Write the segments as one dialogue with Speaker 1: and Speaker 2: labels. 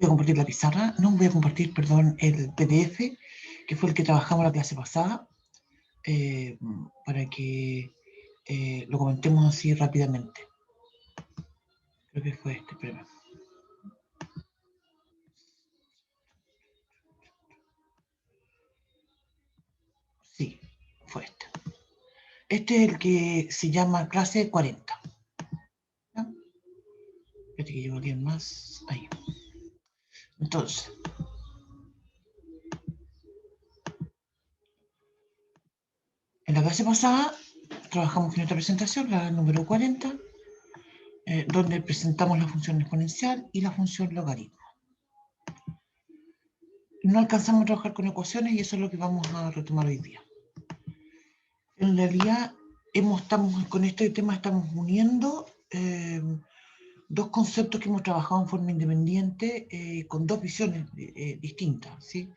Speaker 1: Voy a compartir la pizarra, no voy a compartir, perdón, el PDF, que fue el que trabajamos la clase pasada, para que lo comentemos así rápidamente. Creo que fue este, espérame. Sí, fue este. Este es el que se llama clase 40. ¿Ya? Espérate que llevo alguien más. Ahí. Entonces, en la clase pasada trabajamos en esta presentación, la número 40, donde presentamos la función exponencial y la función logaritmo. No alcanzamos a trabajar con ecuaciones y eso es lo que vamos a retomar hoy día. En realidad, con este tema estamos uniendo dos conceptos que hemos trabajado en forma independiente con dos visiones distintas, ¿sí?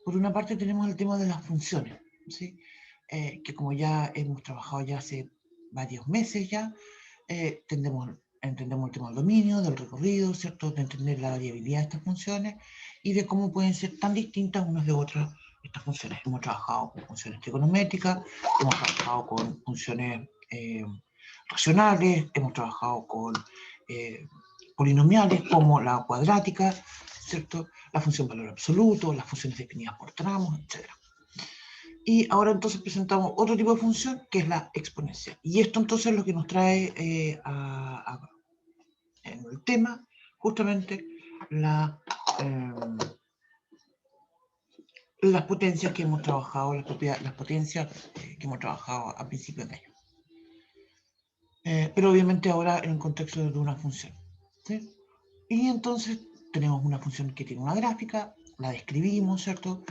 Speaker 1: Por una parte tenemos el tema de las funciones, ¿sí? Que como ya hemos trabajado ya hace varios meses ya, entendemos el tema del dominio, del recorrido, ¿cierto? De entender la variabilidad de estas funciones y de cómo pueden ser tan distintas unas de otras estas funciones. Hemos trabajado con funciones trigonométricas, hemos trabajado con funciones racionales, hemos trabajado con polinomiales como la cuadrática, ¿cierto? La función valor absoluto, las funciones definidas por tramos, etc. Y ahora entonces presentamos otro tipo de función que es la exponencial. Y esto entonces es lo que nos trae en el tema justamente las potencias que hemos trabajado, las potencias que hemos trabajado a principios de año. Pero obviamente ahora en el contexto de una función, ¿sí? Y entonces tenemos una función que tiene una gráfica, la describimos, ¿cierto?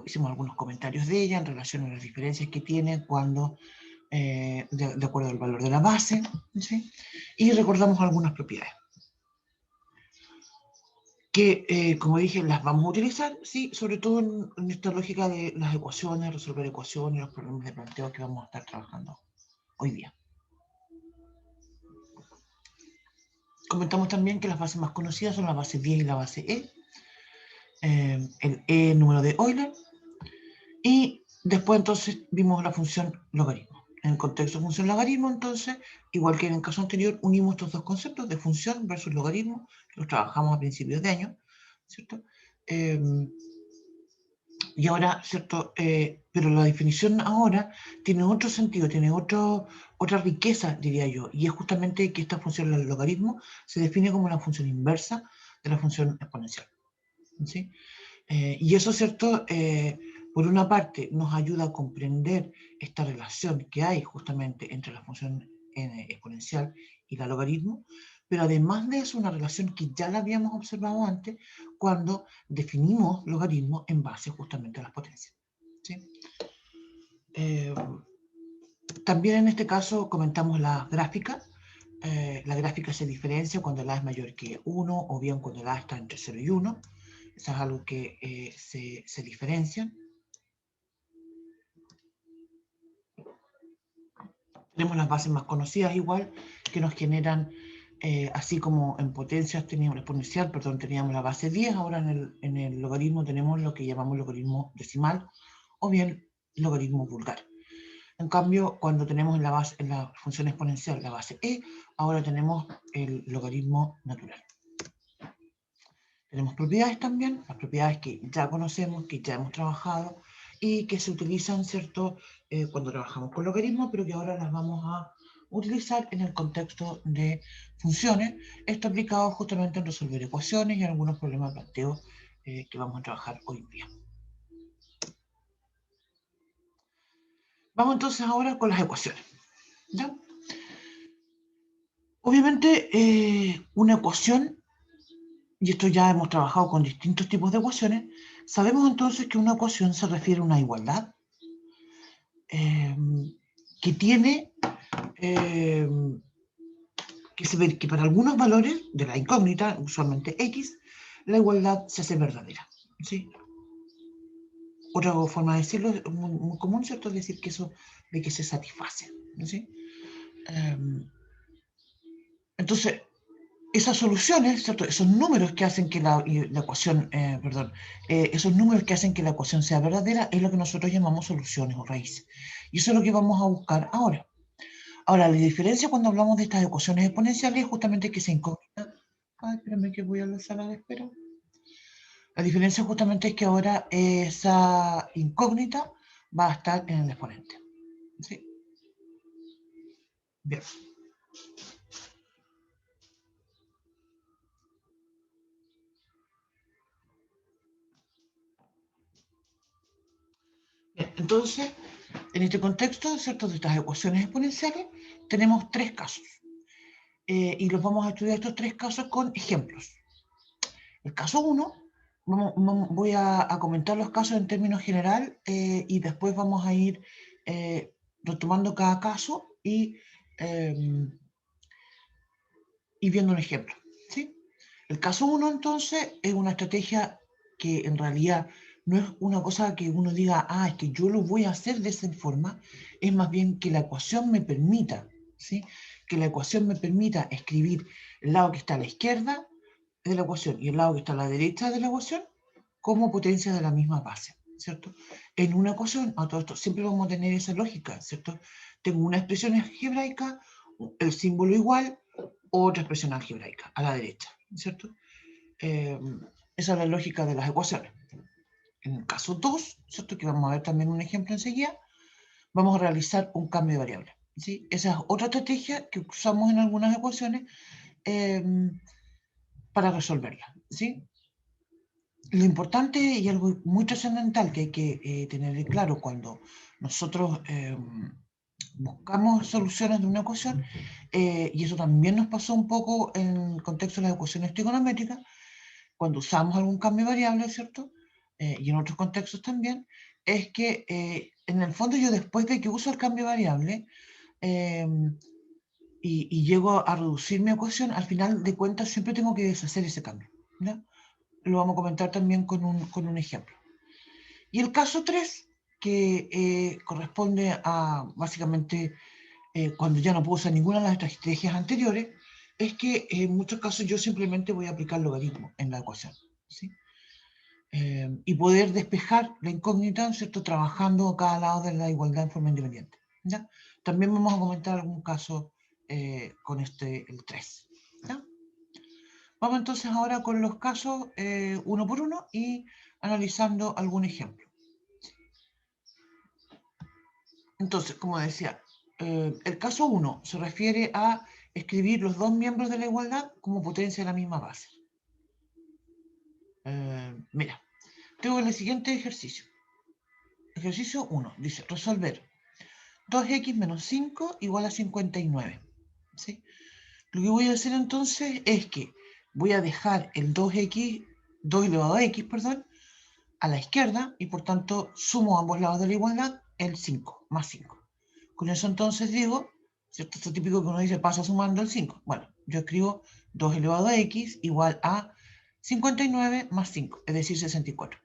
Speaker 1: Hicimos algunos comentarios de ella en relación a las diferencias que tiene cuando, de acuerdo al valor de la base, ¿sí? Y recordamos algunas propiedades que, como dije, las vamos a utilizar, sí, sobre todo en esta lógica de las ecuaciones, resolver ecuaciones, los problemas de planteo que vamos a estar trabajando hoy día. Comentamos también que las bases más conocidas son la base 10 y la base E, el E número de Euler, y después entonces vimos la función logaritmo. En el contexto de función logaritmo, entonces, igual que en el caso anterior, unimos estos dos conceptos de función versus logaritmo, que los trabajamos a principios de año, ¿cierto? Y ahora, ¿cierto? Pero la definición ahora tiene otro sentido, tiene otra riqueza, diría yo, y es justamente que esta función del logaritmo se define como la función inversa de la función exponencial, ¿sí? Y eso, ¿cierto? Por una parte, nos ayuda a comprender esta relación que hay justamente entre la función exponencial y el logaritmo, pero además de eso, una relación que ya la habíamos observado antes cuando definimos logaritmos en base justamente a las potencias, ¿sí? También en este caso comentamos las gráficas. La gráfica se diferencia cuando el A es mayor que 1 o bien cuando el A está entre 0 y 1. Eso es algo que se diferencia. Tenemos las bases más conocidas igual, que nos generan, así como en potencias teníamos, exponencial, perdón, teníamos la base 10, ahora en el logaritmo tenemos lo que llamamos logaritmo decimal, o bien logaritmo vulgar. En cambio, cuando tenemos en la función exponencial la base e, ahora tenemos el logaritmo natural. Tenemos propiedades también, las propiedades que ya conocemos, que ya hemos trabajado y que se utilizan, ¿cierto?, cuando trabajamos con logaritmos, pero que ahora las vamos a utilizar en el contexto de funciones. Esto aplicado justamente en resolver ecuaciones y en algunos problemas de planteo que vamos a trabajar hoy en día. Vamos entonces ahora con las ecuaciones, ¿ya? Obviamente, una ecuación, y esto ya hemos trabajado con distintos tipos de ecuaciones, sabemos entonces que una ecuación se refiere a una igualdad que tiene que se ve que para algunos valores de la incógnita, usualmente X, la igualdad se hace verdadera, ¿sí? Otra forma de decirlo, muy, muy común, ¿cierto?, es decir que eso de que se satisface, ¿sí? Entonces, esas soluciones, ¿cierto? Esos números que hacen que la ecuación, esos números que hacen que la ecuación sea verdadera es lo que nosotros llamamos soluciones o raíces. Y eso es lo que vamos a buscar ahora. Ahora, la diferencia cuando hablamos de estas ecuaciones exponenciales es justamente que se incógnita. Ay, espérame que voy a la sala de espera. La diferencia justamente es que ahora esa incógnita va a estar en el exponente. ¿Sí? Bien. Bien, entonces, en este contexto, ¿cierto?, de estas ecuaciones exponenciales, tenemos tres casos. Y los vamos a estudiar estos tres casos con ejemplos. El caso 1, voy a comentar los casos en términos general y después vamos a ir retomando cada caso y viendo un ejemplo. ¿Sí? El caso 1, entonces, es una estrategia que en realidad no es una cosa que uno diga, es que yo lo voy a hacer de esa forma, es más bien que la ecuación me permita, ¿sí? Que la ecuación me permita escribir el lado que está a la izquierda de la ecuación y el lado que está a la derecha de la ecuación como potencias de la misma base, ¿cierto? En una ecuación, a todo esto, siempre vamos a tener esa lógica, ¿cierto? Tengo una expresión algebraica, el símbolo igual, otra expresión algebraica a la derecha, ¿cierto? Esa es la lógica de las ecuaciones. En el caso 2, ¿cierto?, que vamos a ver también un ejemplo enseguida, vamos a realizar un cambio de variable. ¿Sí? Esa es otra estrategia que usamos en algunas ecuaciones para resolverla. ¿Sí? Lo importante y algo muy trascendental que hay que tener claro cuando nosotros buscamos soluciones de una ecuación, y eso también nos pasó un poco en el contexto de las ecuaciones trigonométricas, cuando usamos algún cambio de variable, ¿cierto? Y en otros contextos también, es que en el fondo yo después de que uso el cambio de variable y llego a reducir mi ecuación, al final de cuentas siempre tengo que deshacer ese cambio, ¿no? Lo vamos a comentar también con un ejemplo. Y el caso 3, que corresponde a básicamente cuando ya no puedo usar ninguna de las estrategias anteriores, es que en muchos casos yo simplemente voy a aplicar logaritmo en la ecuación. ¿Sí? Y poder despejar la incógnita, ¿cierto?, trabajando a cada lado de la igualdad en forma independiente. ¿Ya? También vamos a comentar algún caso con el 3. ¿Ya? Vamos entonces ahora con los casos uno por uno y analizando algún ejemplo. Entonces, como decía, el caso 1 se refiere a escribir los dos miembros de la igualdad como potencia de la misma base. Mira, tengo el siguiente ejercicio. Ejercicio 1 dice resolver 2x menos 5 igual a 59. ¿Sí? Lo que voy a hacer entonces es que voy a dejar el 2x, 2 elevado a x, perdón, a la izquierda y por tanto sumo a ambos lados de la igualdad el 5, más 5. Con eso entonces digo, ¿cierto? Esto es típico que uno dice pasa sumando el 5. Bueno, yo escribo 2 elevado a x igual a 59 más 5, es decir, 64.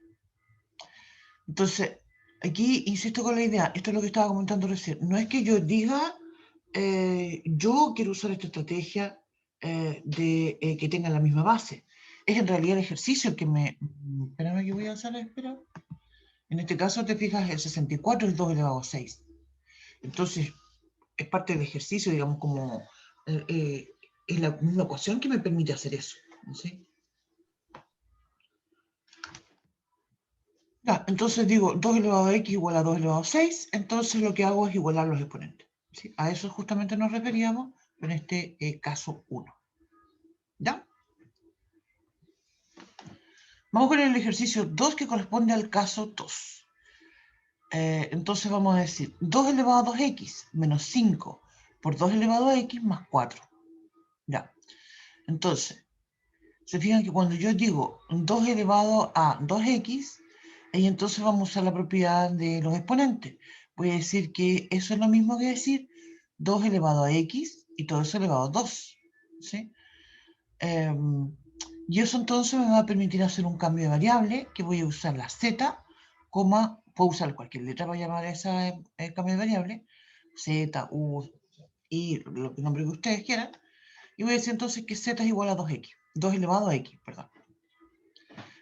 Speaker 1: Entonces, aquí insisto con la idea, esto es lo que estaba comentando recién, no es que yo diga, yo quiero usar esta estrategia que tenga la misma base. Es en realidad el ejercicio que me... Espérame que voy a hacer, espera. En este caso, te fijas, el 64 es 2 elevado a 6. Entonces, es parte del ejercicio, digamos, como es la misma ecuación que me permite hacer eso. ¿Sí? Ya, entonces digo 2 elevado a x igual a 2 elevado a 6, entonces lo que hago es igualar los exponentes. ¿Sí? A eso justamente nos referíamos en este caso 1. ¿Ya? Vamos con el ejercicio 2 que corresponde al caso 2. Entonces vamos a decir 2 elevado a 2x menos 5 por 2 elevado a x más 4. Ya. Entonces, se fijan que cuando yo digo 2 elevado a 2x, ahí entonces vamos a usar la propiedad de los exponentes. Voy a decir que eso es lo mismo que decir 2 elevado a x y todo eso elevado a 2. ¿Sí? Y eso entonces me va a permitir hacer un cambio de variable, que voy a usar la z, puedo usar cualquier letra para llamar a ese cambio de variable, z, u, y el nombre que ustedes quieran, Y voy a decir entonces que z es igual a 2x, 2 elevado a x, perdón.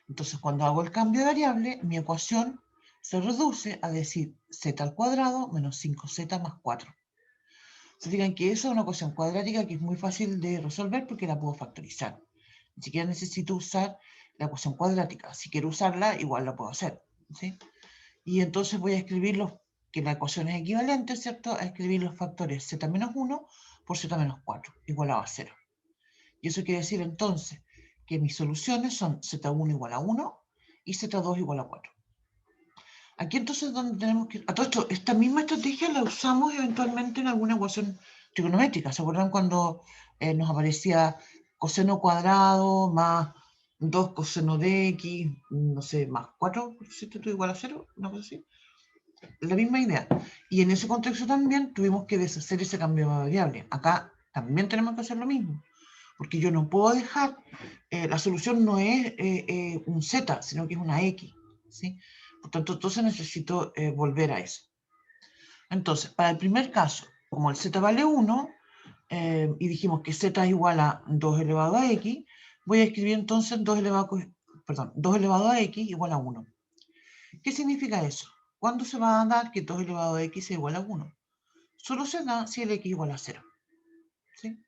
Speaker 1: Entonces, cuando hago el cambio de variable, mi ecuación se reduce a decir z al cuadrado menos 5z más 4. Se fijan que eso es una ecuación cuadrática que es muy fácil de resolver porque la puedo factorizar. Ni siquiera necesito usar la ecuación cuadrática. Si quiero usarla, igual la puedo hacer, ¿sí? Y entonces voy a escribir que la ecuación es equivalente, ¿cierto? A escribir los factores z menos 1 por z menos 4, igualado a 0. Y eso quiere decir entonces que mis soluciones son z1 igual a 1 y z2 igual a 4. Aquí entonces donde tenemos que... A todo esto, esta misma estrategia la usamos eventualmente en alguna ecuación trigonométrica. ¿Se acuerdan cuando nos aparecía coseno cuadrado más 2 coseno de x, no sé, más 4, ¿cierto? Igual a 0, una cosa así? La misma idea. Y en ese contexto también tuvimos que deshacer ese cambio de variable. Acá también tenemos que hacer lo mismo. Porque yo no puedo dejar, la solución no es un z, sino que es una x, ¿sí? Por tanto, entonces necesito volver a eso. Entonces, para el primer caso, como el z vale 1, y dijimos que z es igual a 2 elevado a x, voy a escribir entonces 2 elevado a x igual a 1. ¿Qué significa eso? ¿Cuándo se va a dar que 2 elevado a x sea igual a 1? Solo se da si el x igual a 0. ¿Sí?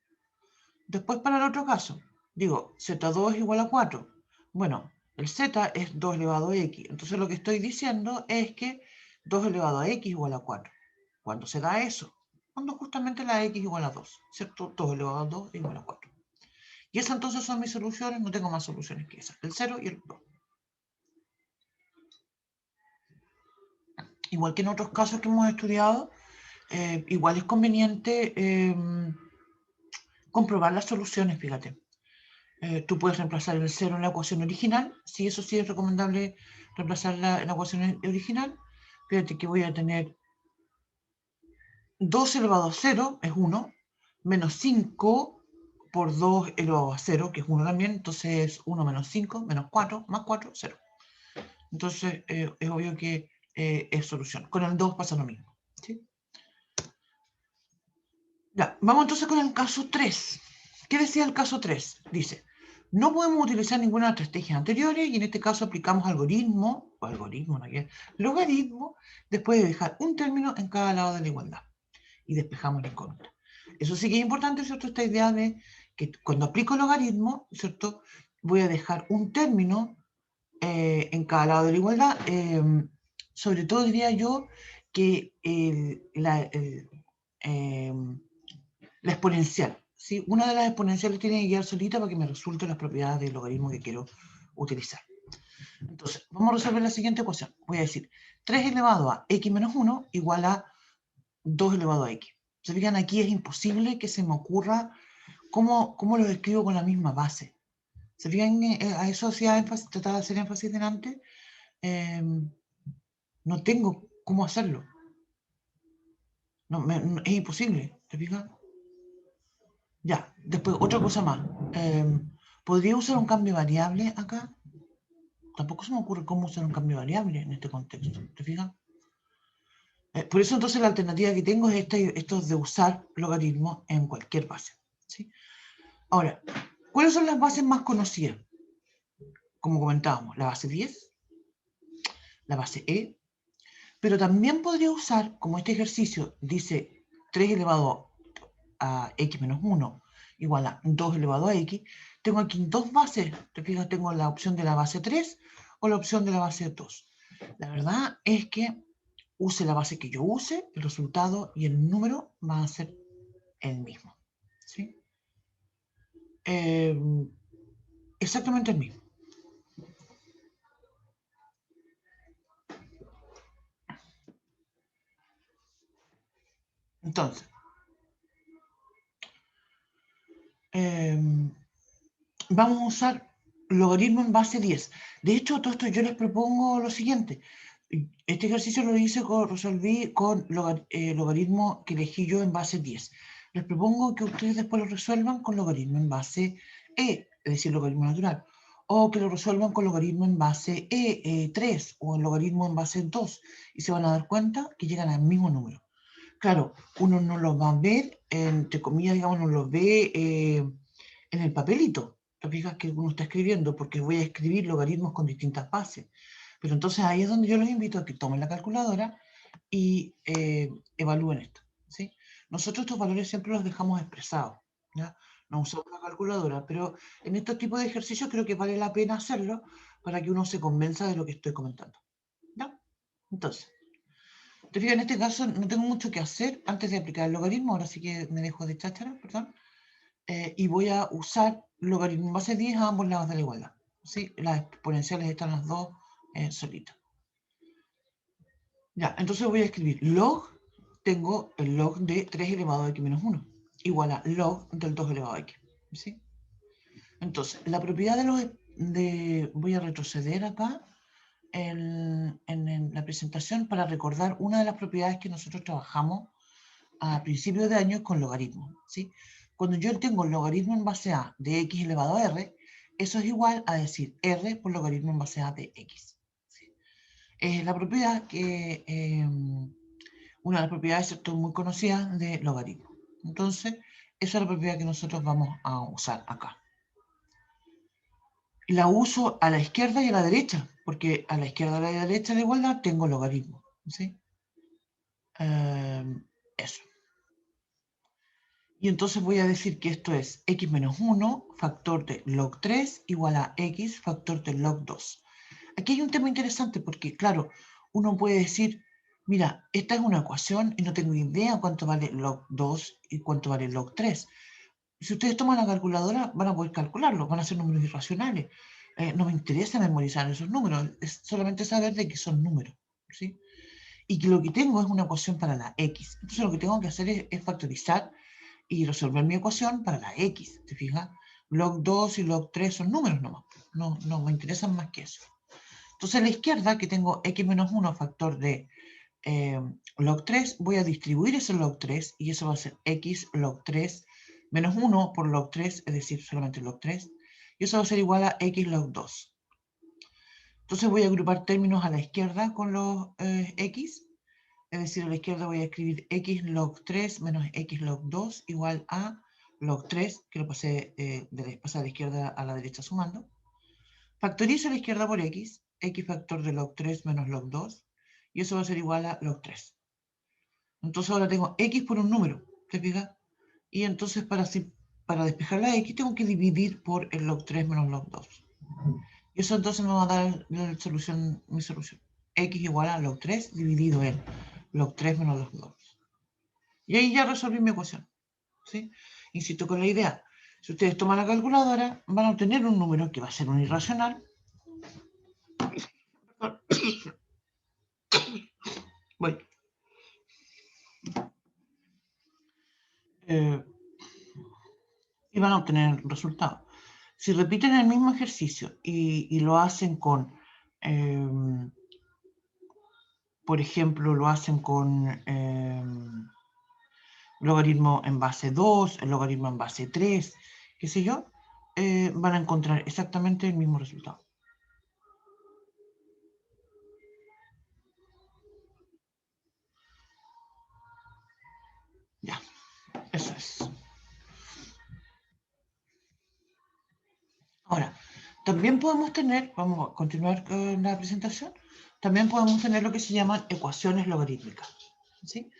Speaker 1: Después para el otro caso, digo, z2 es igual a 4. Bueno, el z es 2 elevado a x. Entonces lo que estoy diciendo es que 2 elevado a x igual a 4. ¿Cuándo se da eso? Cuando justamente la x igual a 2, ¿cierto? 2 elevado a 2 igual a 4. Y esas entonces son mis soluciones, no tengo más soluciones que esas, el 0 y el 2. Igual que en otros casos que hemos estudiado, igual es conveniente comprobar las soluciones, fíjate. Tú puedes reemplazar el 0 en la ecuación original. Sí, eso sí es recomendable reemplazarla en la ecuación original. Fíjate que voy a tener 2 elevado a 0, es 1, menos 5 por 2 elevado a 0, que es 1 también. Entonces es 1 menos 5, menos 4, más 4, 0. Entonces es obvio que es solución. Con el 2 pasa lo mismo, ¿sí? Ya, vamos entonces con el caso 3. ¿Qué decía el caso 3? Dice, no podemos utilizar ninguna de las estrategias anteriores y en este caso aplicamos logaritmo, después de dejar un término en cada lado de la igualdad y despejamos la incógnita. Eso sí que es importante, ¿cierto? Esta idea de que cuando aplico logaritmo, ¿cierto? Voy a dejar un término en cada lado de la igualdad. Sobre todo diría yo que la exponencial, ¿sí? Una de las exponenciales tiene que quedar solita para que me resulten las propiedades del logaritmo que quiero utilizar. Entonces, vamos a resolver la siguiente ecuación. Voy a decir 3 elevado a x menos 1 igual a 2 elevado a x. Se fijan, aquí es imposible que se me ocurra cómo lo escribo con la misma base. Se fijan, a eso hacía énfasis, trataba de hacer énfasis delante. No tengo cómo hacerlo. No, es imposible, ¿te fijas? Ya, después otra cosa más. ¿Podría usar un cambio variable acá? Tampoco se me ocurre cómo usar un cambio variable en este contexto, ¿te fijas? Por eso entonces la alternativa que tengo es esto de usar logaritmos en cualquier base, ¿sí? Ahora, ¿cuáles son las bases más conocidas? Como comentábamos, la base 10, la base E, pero también podría usar, como este ejercicio dice 3 elevado a x menos 1 igual a 2 elevado a x, tengo aquí dos bases. Te fijas, tengo la opción de la base 3 o la opción de la base 2. La verdad es que use la base que yo use, el resultado y el número van a ser el mismo, ¿sí? Exactamente el mismo. Entonces, vamos a usar logaritmo en base 10. De hecho, todo esto yo les propongo lo siguiente. Este ejercicio lo resolví con logaritmo que elegí yo en base 10. Les propongo que ustedes después lo resuelvan con logaritmo en base E, es decir, logaritmo natural. O que lo resuelvan con logaritmo en base 3 o en logaritmo en base 2. Y se van a dar cuenta que llegan al mismo número. Claro, uno no lo va a ver, entre comillas, digamos, no lo ve en el papelito. Te fijas que uno está escribiendo, porque voy a escribir logaritmos con distintas bases. Pero entonces ahí es donde yo los invito a que tomen la calculadora y evalúen esto, ¿sí? Nosotros estos valores siempre los dejamos expresados, ¿ya? No usamos la calculadora, pero en estos tipos de ejercicios creo que vale la pena hacerlo para que uno se convenza de lo que estoy comentando, ¿ya? Entonces, te fijas, en este caso no tengo mucho que hacer antes de aplicar el logaritmo, ahora sí que me dejo de cháchara, perdón, y voy a usar logaritmo en base 10 a ambos lados de la igualdad, ¿sí? Las exponenciales están las dos solitas. Ya, entonces voy a escribir log, tengo el log de 3 elevado a x menos 1, igual a log del 2 elevado a x, ¿sí? Entonces, la propiedad voy a retroceder acá en la presentación para recordar una de las propiedades que nosotros trabajamos a principios de año con logaritmos, ¿sí? Cuando yo tengo el logaritmo en base a de x elevado a r, eso es igual a decir r por logaritmo en base a de x. ¿Sí? Es la propiedad que, una de las propiedades, ¿cierto?, muy conocidas de logaritmo. Entonces, esa es la propiedad que nosotros vamos a usar acá. Y la uso a la izquierda y a la derecha, porque a la izquierda y a la derecha de la igualdad tengo logaritmo, ¿sí? Eso. Y entonces voy a decir que esto es x menos 1 factor de log 3 igual a x factor de log 2. Aquí hay un tema interesante porque, claro, uno puede decir, mira, esta es una ecuación y no tengo idea cuánto vale log 2 y cuánto vale log 3. Si ustedes toman la calculadora, van a poder calcularlo, van a ser números irracionales. No me interesa memorizar esos números, es solamente saber de que son números, ¿sí? Y que lo que tengo es una ecuación para la x. Entonces lo que tengo que hacer es factorizar y resolver mi ecuación para la x, ¿te fijas? Log 2 y log 3 son números nomás, no me interesan más que eso. Entonces a la izquierda, que tengo x menos 1 factor de log 3, voy a distribuir ese log 3 y eso va a ser x log 3 menos 1 por log 3, es decir, solamente log 3, y eso va a ser igual a x log 2. Entonces voy a agrupar términos a la izquierda con los x, es decir, a la izquierda voy a escribir x log 3 menos x log 2 igual a log 3, que lo pasé de la izquierda a la derecha sumando. Factorizo a la izquierda por x factor de log 3 menos log 2, y eso va a ser igual a log 3. Entonces ahora tengo x por un número, ¿te fijas? Y entonces para despejar la x tengo que dividir por el log 3 menos log 2. Y eso entonces me va a dar mi solución. X igual a log 3 dividido en log 3 menos log 2. Y ahí ya resolví mi ecuación, ¿sí? Insisto con la idea. Si ustedes toman la calculadora, van a obtener un número que va a ser un irracional. Bueno. Y van a obtener el resultado. Si repiten el mismo ejercicio y lo hacen con, por ejemplo, lo hacen con logaritmo en base 2, el logaritmo en base 3, qué sé yo, van a encontrar exactamente el mismo resultado. Ya, eso es. Ahora, también podemos tener, vamos a continuar con la presentación, también podemos tener lo que se llaman ecuaciones logarítmicas, ¿sí?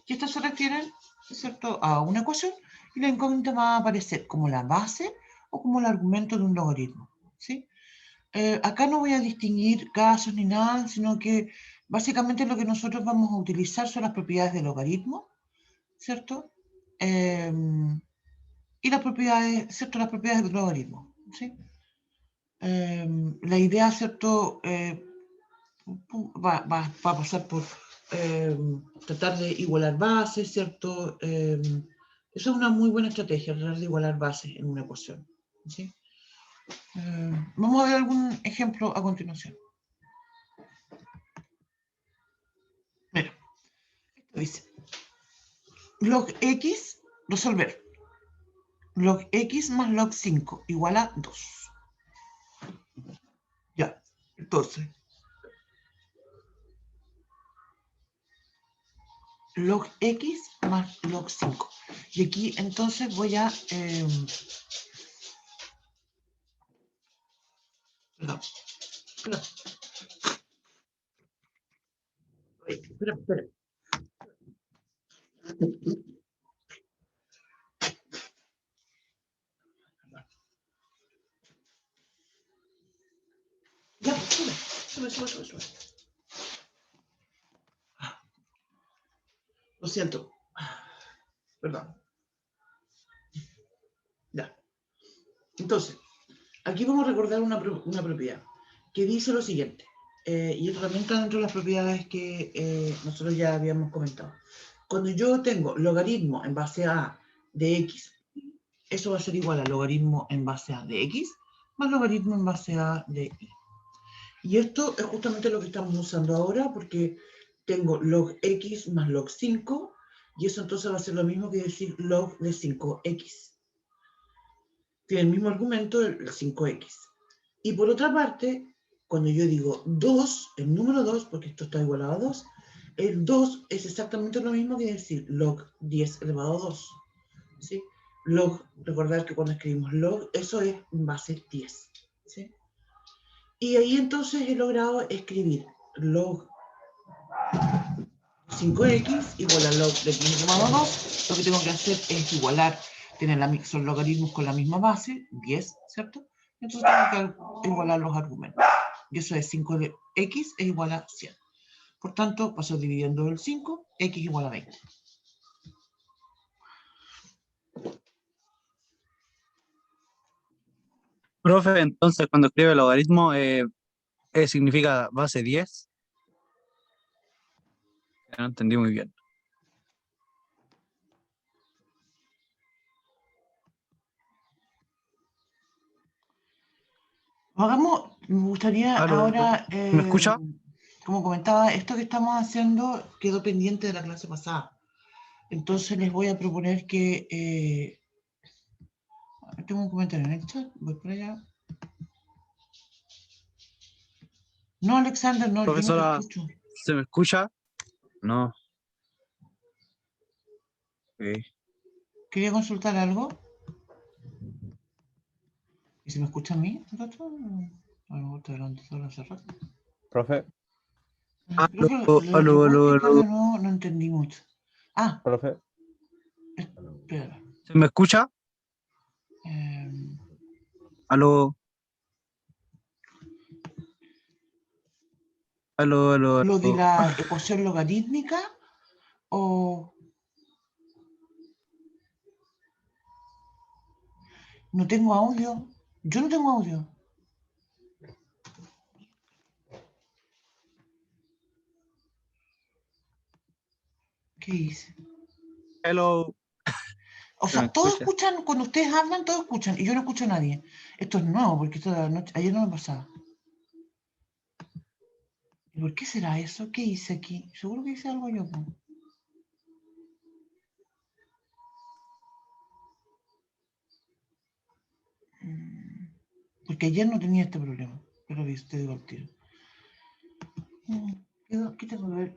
Speaker 1: Y estas se refieren, ¿cierto?, a una ecuación y la incógnita va a aparecer como la base o como el argumento de un logaritmo, ¿sí? Acá no voy a distinguir casos ni nada, sino que básicamente lo que nosotros vamos a utilizar son las propiedades del logaritmo, ¿cierto? Y las propiedades, ¿cierto?, las propiedades del logaritmo, ¿sí? La idea, ¿cierto?, va a pasar por tratar de igualar bases, ¿cierto? Eso es una muy buena estrategia, tratar de igualar bases en una ecuación, ¿sí? Vamos a ver algún ejemplo a continuación. Mira, esto dice, log x, resolver, log x más log 5 igual a 2. Ya, entonces, log x más log 5. Y aquí entonces voy a Perdón. Perdón. Espera, espera. Ya, sube. Lo siento. Perdón. Ya. Entonces, aquí vamos a recordar una propiedad que dice lo siguiente. Y esto también está dentro de las propiedades que nosotros ya habíamos comentado. Cuando yo tengo logaritmo en base a de x, eso va a ser igual a logaritmo en base a de x más logaritmo en base a de y. Y esto es justamente lo que estamos usando ahora porque tengo log x más log 5 y eso entonces va a ser lo mismo que decir log de 5x. Tiene el mismo argumento, el 5x. Y por otra parte, cuando yo digo 2, el número 2, porque esto está igualado a 2, el 2 es exactamente lo mismo que decir log 10 elevado a 2. ¿Sí? Log, recordar que cuando escribimos log, eso es base 10. ¿Sí? Y ahí entonces he logrado escribir log 5x igual a log de 10 elevado a 2. Lo que tengo que hacer es igualar, son logaritmos con la misma base, 10, ¿cierto? Entonces tengo que igualar los argumentos. Y eso es 5x es igual a 100. Por tanto, paso dividiendo el 5, x igual a 20.
Speaker 2: Profe, entonces cuando escribe el logaritmo, significa base 10. No entendí muy bien.
Speaker 1: Hagamos, me gustaría ahora,
Speaker 2: ¿Me escucha?
Speaker 1: como comentaba, esto que estamos haciendo quedó pendiente de la clase pasada. Entonces les voy a proponer que... tengo un comentario en el chat, voy por allá. No, Alexander, no, yo no te
Speaker 2: Profesora,
Speaker 1: escucho.
Speaker 2: ¿se me escucha? No. Ok.
Speaker 1: ¿Quería consultar algo? ¿Y si me escucha a mí? A lo mejor te adelanto solo hace rato.
Speaker 3: Profe,
Speaker 1: Creo que lo que
Speaker 2: Aló,
Speaker 1: puedo
Speaker 2: aló,
Speaker 1: explicar
Speaker 2: aló.
Speaker 1: no entendí mucho. Ah,
Speaker 3: profe,
Speaker 1: espera.
Speaker 2: ¿Se me escucha?
Speaker 1: Eh,
Speaker 2: Aló, aló, aló,
Speaker 1: lo de
Speaker 2: aló.
Speaker 1: la ecuación logarítmica o... No tengo audio. Yo no tengo audio. ¿Qué hice?
Speaker 2: Hello.
Speaker 1: O
Speaker 2: ¿Se me
Speaker 1: sea, todos
Speaker 2: escucha?
Speaker 1: escuchan, cuando ustedes hablan, todos escuchan, y yo no escucho a nadie. Esto es nuevo, porque ayer no me pasaba. ¿Y por qué será eso? ¿Qué hice aquí? Seguro que hice algo yo. ¿No? Porque ayer no tenía este problema. Pero viste, digo al tiro. ¿Qué tengo que ver?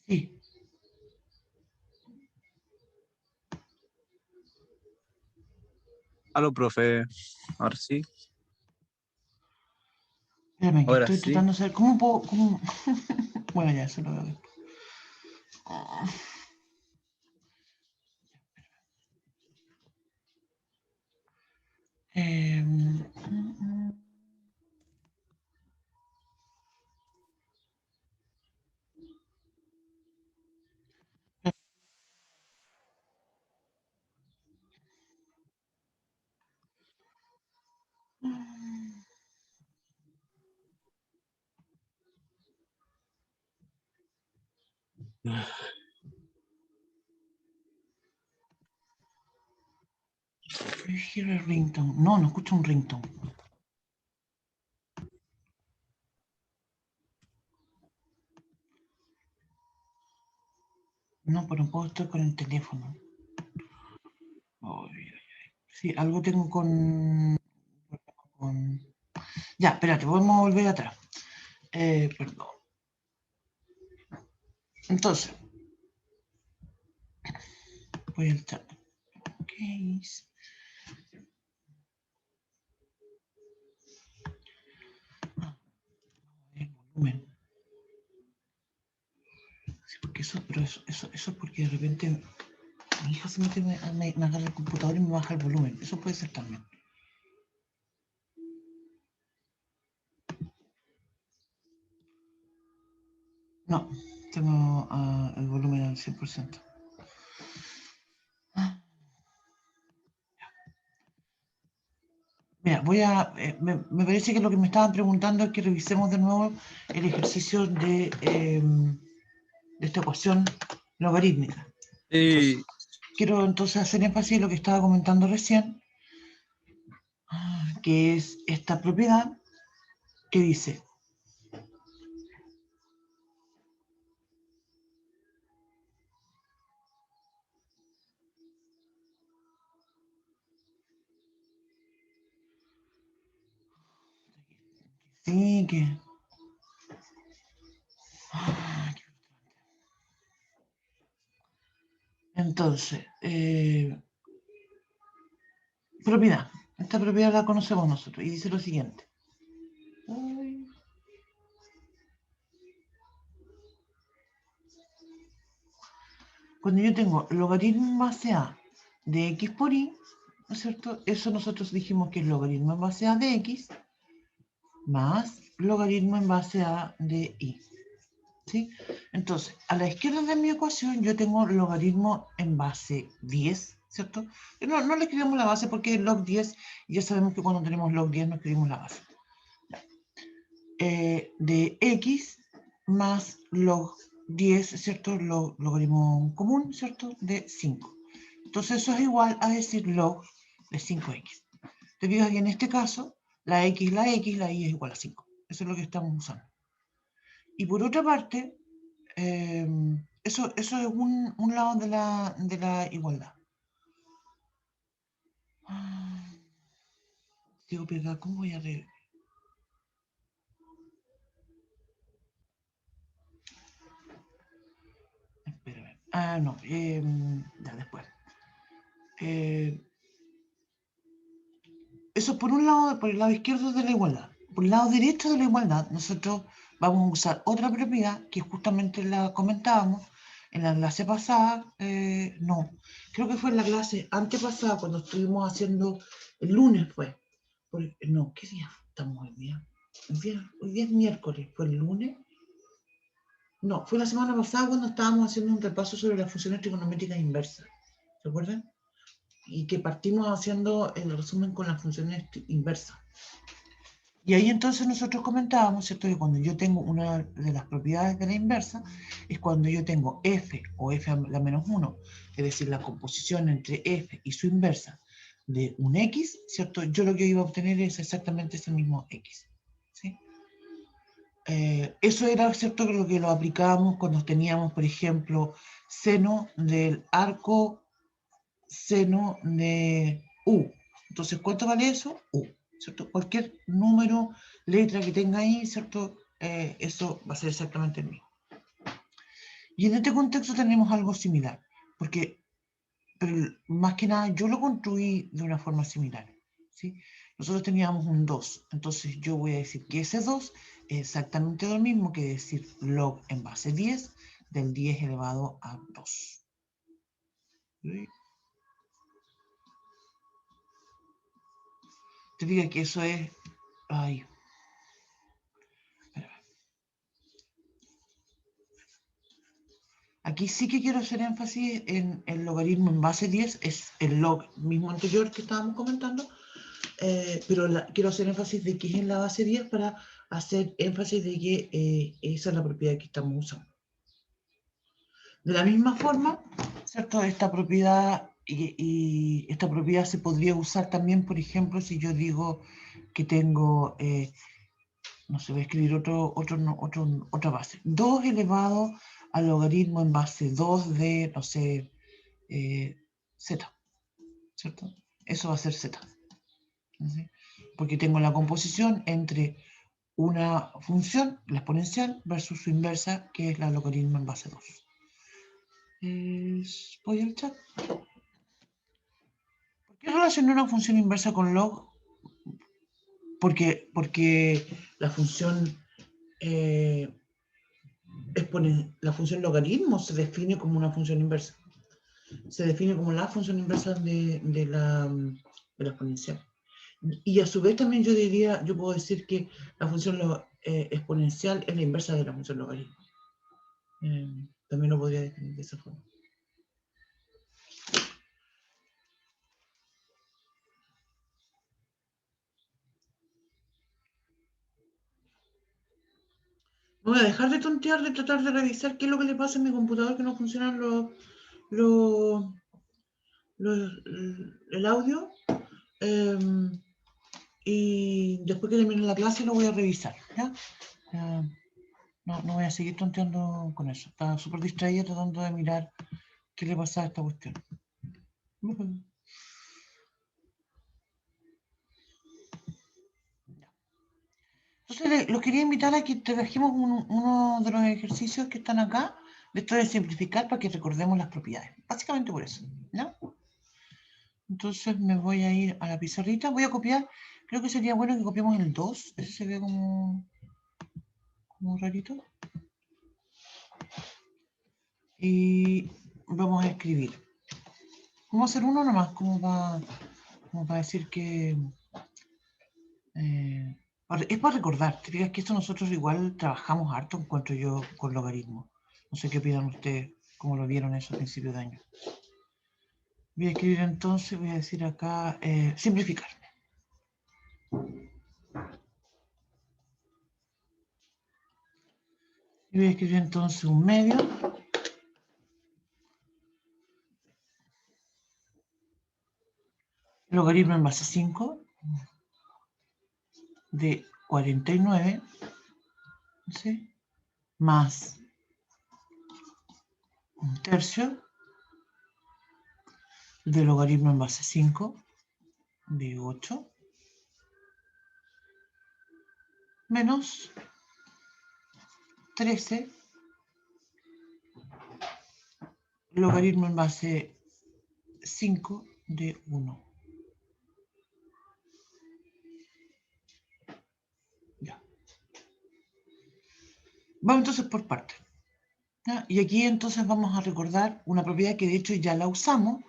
Speaker 1: Sí.
Speaker 2: Aló, profe. Ahora sí.
Speaker 1: Espérame, que
Speaker 2: Ahora
Speaker 1: estoy
Speaker 2: sí.
Speaker 1: tratando de saber cómo puedo... Cómo... bueno, ya, eso lo veo después. Eh, hear a ringtone. No, no escucho un ringtone. No, pero no puedo estar con el teléfono. Sí, algo tengo con... Ya, espérate, vamos a volver atrás. Perdón. Entonces, voy al chat. Case. El volumen. Sí, porque eso, pero eso porque de repente mi hija se mete, me agarra el computador y me baja el volumen. Eso puede ser también. No, tengo el volumen al 100%. Mira, me parece que lo que me estaban preguntando es que revisemos de nuevo el ejercicio de esta ecuación logarítmica.
Speaker 2: Sí.
Speaker 1: Quiero entonces hacer énfasis en lo que estaba comentando recién, que es esta propiedad que dice sí, que entonces propiedad, esta propiedad la conocemos nosotros y dice lo siguiente. Cuando yo tengo logaritmo en base a de x por y, ¿no es cierto? Eso nosotros dijimos que es logaritmo en base a de x más logaritmo en base a de y. ¿Sí? Entonces, a la izquierda de mi ecuación yo tengo logaritmo en base 10, ¿cierto? No le escribimos la base porque es log 10 y ya sabemos que cuando tenemos log 10 no escribimos la base. De x más log 10, ¿cierto? Logaritmo común, ¿cierto? De 5. Entonces eso es igual a decir log de 5x. Te fijas que en este caso, la y es igual a 5. Eso es lo que estamos usando. Y por otra parte, eso es un lado de la igualdad. Digo, pega, ¿cómo voy a leer? Espérame. No, ya después. Eso por un lado, por el lado izquierdo de la igualdad. Por el lado derecho de la igualdad, nosotros vamos a usar otra propiedad que justamente la comentábamos en la clase pasada. No, creo que fue en la clase antepasada cuando estuvimos haciendo, el lunes fue. No, ¿qué día estamos hoy día? Hoy día es miércoles, ¿fue el lunes? No, fue la semana pasada cuando estábamos haciendo un repaso sobre las funciones trigonométricas inversas. ¿Se acuerdan? Y que partimos haciendo el resumen con las funciones inversas. Y ahí entonces nosotros comentábamos, ¿cierto? Que cuando yo tengo una de las propiedades de la inversa, es cuando yo tengo f o f a la menos 1, es decir, la composición entre f y su inversa de un x, ¿cierto? Yo lo que iba a obtener es exactamente ese mismo x, ¿sí? Eso era, ¿cierto? Lo que lo aplicábamos cuando teníamos, por ejemplo, seno del arco, seno de u. Entonces, ¿cuánto vale eso? U, ¿cierto? Cualquier número, letra que tenga ahí, ¿cierto? Eso va a ser exactamente el mismo. Y en este contexto tenemos algo similar, porque pero más que nada yo lo construí de una forma similar, ¿sí? Nosotros teníamos un 2, entonces yo voy a decir que ese 2 es exactamente lo mismo que decir log en base 10 del 10 elevado a 2. ¿Sí? Te digo que eso es... Ay. Aquí sí que quiero hacer énfasis en el logaritmo en base 10, es el log mismo anterior que estábamos comentando, pero quiero hacer énfasis de que es en la base 10 para hacer énfasis de que esa es la propiedad que estamos usando. De la misma forma, ¿cierto? Esta propiedad y esta propiedad se podría usar también, por ejemplo, si yo digo que tengo, no sé, voy a escribir otra base. 2 elevado al logaritmo en base 2 de, no sé, z, ¿cierto? Eso va a ser z. ¿Sí? Porque tengo la composición entre una función, la exponencial, versus su inversa, que es la logaritmo en base 2. Voy al chat. ¿Por qué relacioné una función inversa con log? Porque la función la función logaritmo se define como una función inversa. Se define como la función inversa de la exponencial. Y a su vez también yo puedo decir que la función exponencial es la inversa de la función logaritmo. También lo podría definir de esa forma. Voy a dejar de tontear, de tratar de revisar qué es lo que le pasa a mi computador, que no funcionan el audio. Y después que termine la clase lo voy a revisar, ¿ya? No voy a seguir tonteando con eso. Estaba súper distraída tratando de mirar qué le pasa a esta cuestión. Entonces los quería invitar a que trajimos uno de los ejercicios que están acá, de esto de simplificar para que recordemos las propiedades. Básicamente por eso, ¿no? Entonces me voy a ir a la pizarrita, voy a copiar, creo que sería bueno que copiemos el 2, ese se ve como rarito. Y vamos a escribir. Vamos a hacer uno nomás, como para decir que... es para recordar, te digas que esto nosotros igual trabajamos harto, encuentro yo, con logaritmos. No sé qué opinan ustedes, cómo lo vieron eso a principios de año. Voy a escribir entonces, voy a decir acá, simplificar. Y voy a escribir entonces un medio. Logaritmo en base 5 de 49, ¿sí? Más un tercio de logaritmo en base 5 de 8 menos 13 logaritmo en base 5 de 1. Ya. Vamos entonces por partes. ¿Ya? Y aquí entonces vamos a recordar una propiedad que de hecho ya la usamos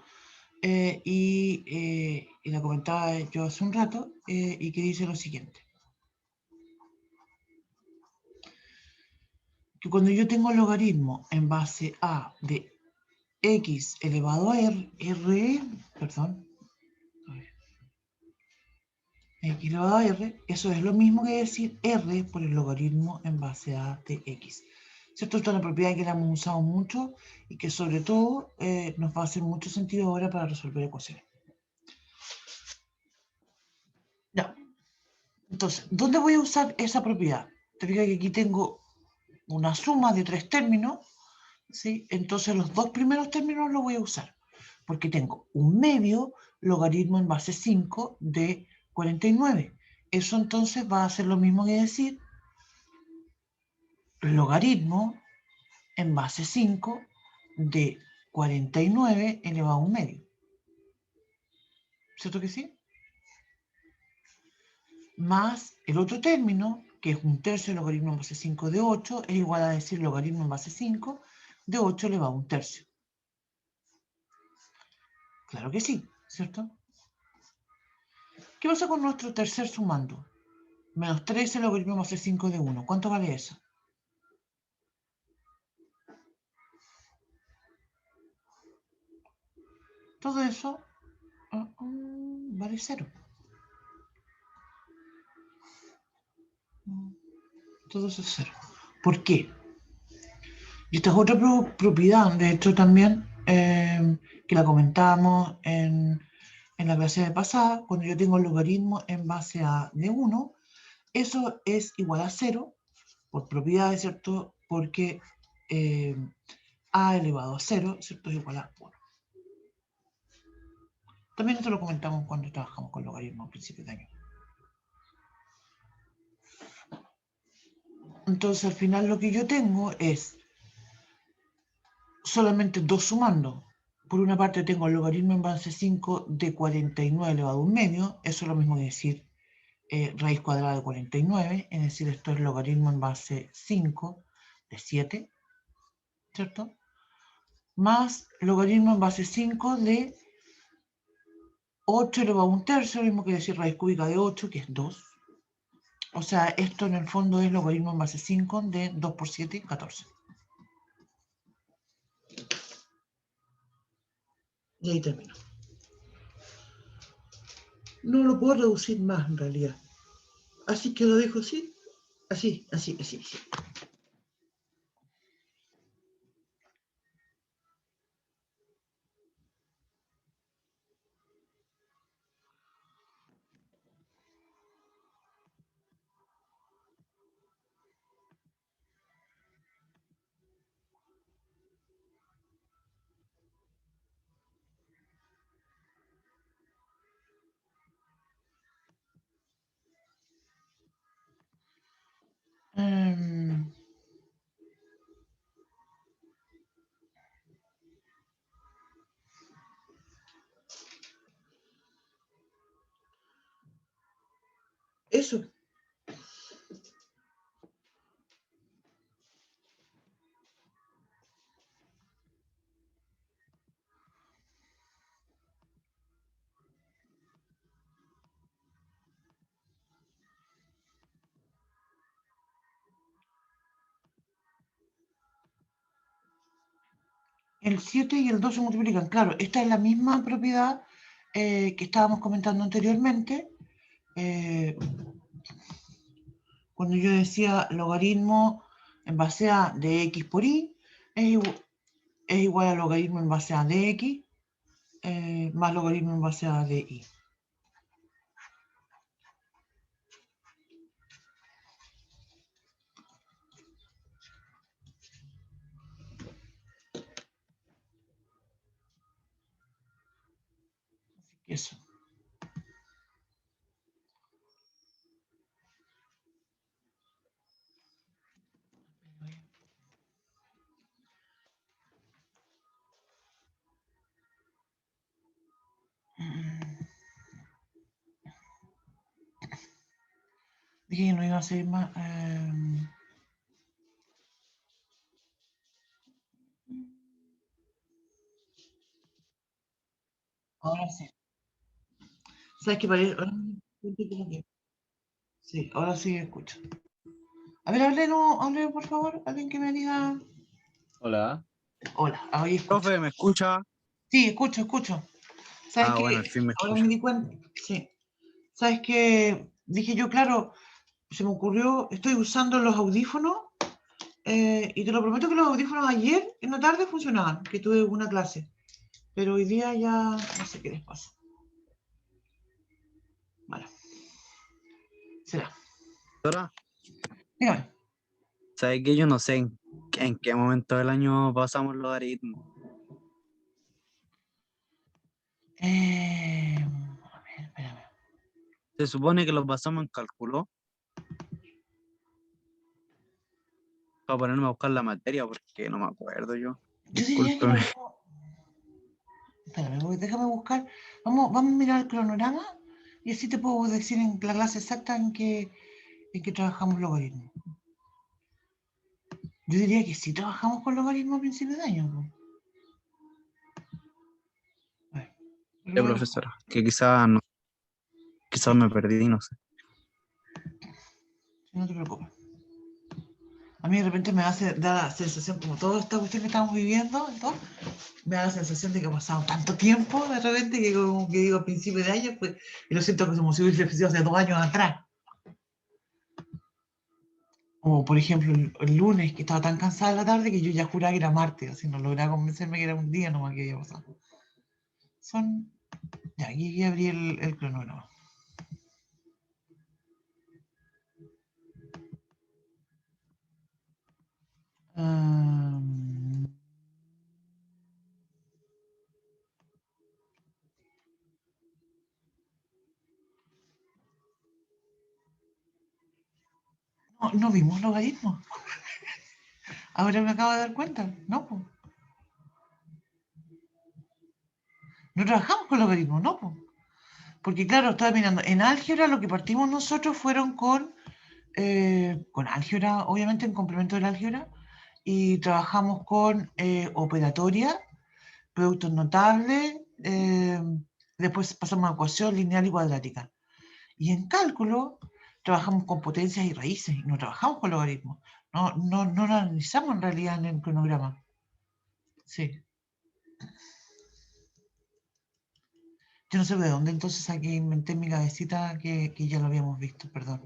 Speaker 1: y la comentaba yo hace un rato y que dice lo siguiente. Que cuando yo tengo logaritmo en base a de x elevado a x elevado a r, eso es lo mismo que decir r por el logaritmo en base a de x. ¿Cierto? Esta es una propiedad que la hemos usado mucho y que sobre todo nos va a hacer mucho sentido ahora para resolver ecuaciones. Ya. Entonces, ¿dónde voy a usar esa propiedad? Te fijas que aquí tengo una suma de 3 términos, ¿sí? Entonces los dos primeros términos los voy a usar, porque tengo un medio logaritmo en base 5 de 49. Eso entonces va a ser lo mismo que decir logaritmo en base 5 de 49 elevado a un medio. ¿Cierto que sí? Más el otro término, que es un tercio de logaritmo en base 5 de 8, es igual a decir logaritmo en base 5 de 8 elevado a un tercio. Claro que sí, ¿cierto? ¿Qué pasa con nuestro tercer sumando? Menos 13 logaritmo en base 5 de 1. ¿Cuánto vale eso? Todo eso vale 0. Todo eso es 0. ¿Por qué? Y esta es otra propiedad, de hecho también, que la comentábamos en la clase de pasada, cuando yo tengo el logaritmo en base a de 1, eso es igual a 0, por propiedades, ¿cierto? Porque a elevado a 0, ¿cierto? Es igual a 1. También esto lo comentamos cuando trabajamos con logaritmos a principios de año. Entonces al final lo que yo tengo es solamente 2 sumando. Por una parte tengo el logaritmo en base 5 de 49 elevado a un medio. Eso es lo mismo que decir raíz cuadrada de 49. Es decir, esto es logaritmo en base 5 de 7, ¿cierto? Más logaritmo en base 5 de 8 elevado a un tercio, lo mismo que decir raíz cúbica de 8, que es 2. O sea, esto en el fondo es logaritmo en base 5 de 2 por 7, 14. Y ahí termino. No lo puedo reducir más en realidad. Así que lo dejo así, así, así, así, así. Um, eso. El 7 y el 2 se multiplican. Claro, esta es la misma propiedad que estábamos comentando anteriormente. Cuando yo decía logaritmo en base a de x por y, es igual a logaritmo en base a de x más logaritmo en base a de y. Eso. Dije que no iba a seguir más. Ahora sí. ¿Sabes qué? Sí, ahora sí escucho. A ver, hable por favor. Alguien que me diga.
Speaker 2: Hola.
Speaker 1: Hola, ahí escucho.
Speaker 2: Profe, ¿me escucha?
Speaker 1: Sí, escucho, escucho. ¿Sabes
Speaker 2: Ah, bueno, al
Speaker 1: qué?
Speaker 2: fin me
Speaker 1: Ahora me
Speaker 2: escucha.
Speaker 1: di cuenta. Sí. ¿Sabes qué? Dije yo, claro, se me ocurrió, estoy usando los audífonos y te lo prometo que los audífonos ayer en la tarde funcionaban, que tuve una clase, pero hoy día ya no sé qué les pasa. Bueno, será.
Speaker 2: Doctora,
Speaker 1: Dígame.
Speaker 2: ¿sabes que yo no sé en qué momento del año pasamos logaritmos?
Speaker 1: A ver, espérame.
Speaker 2: Se supone que los pasamos en cálculo para ponerme a buscar la materia porque no me acuerdo yo.
Speaker 1: Yo diría que lo
Speaker 2: Discúlpeme.
Speaker 1: habíamos. Espérame, déjame buscar. Vamos a mirar el cronograma y así te puedo decir en la clase exacta en que trabajamos logaritmos. Yo diría que sí trabajamos con logaritmos a principios de año. ¿No? A ver, lo voy a
Speaker 2: Profesora, que quizás no, quizás
Speaker 1: sí,
Speaker 2: me perdí, no sé.
Speaker 1: no te preocupes. A mí de repente me hace da la sensación, como toda esta cuestión que estamos viviendo, entonces, me da la sensación de que ha pasado tanto tiempo de repente que como que digo a principios de año, pues, y lo siento como si hubiese sido hace 2 años atrás. O por ejemplo el lunes, que estaba tan cansada de la tarde que yo ya juraba que era martes, así no lograba convencerme que era un día nomás que había pasado. Son. Ya, aquí abrí el cronograma. Um, No, no vimos logaritmos. Ahora me acabo de dar cuenta. No, pues. No trabajamos con logaritmos, no, pues. Porque claro, estaba mirando. En álgebra lo que partimos nosotros fueron con álgebra, obviamente en complemento del álgebra, y trabajamos con operatoria, productos notables, después pasamos a ecuación lineal y cuadrática. Y en cálculo trabajamos con potencias y raíces, y no trabajamos con logaritmos. No lo analizamos en realidad en el cronograma. Sí. Yo no sé de dónde entonces saqué, inventé en mi cabecita que ya lo habíamos visto, perdón.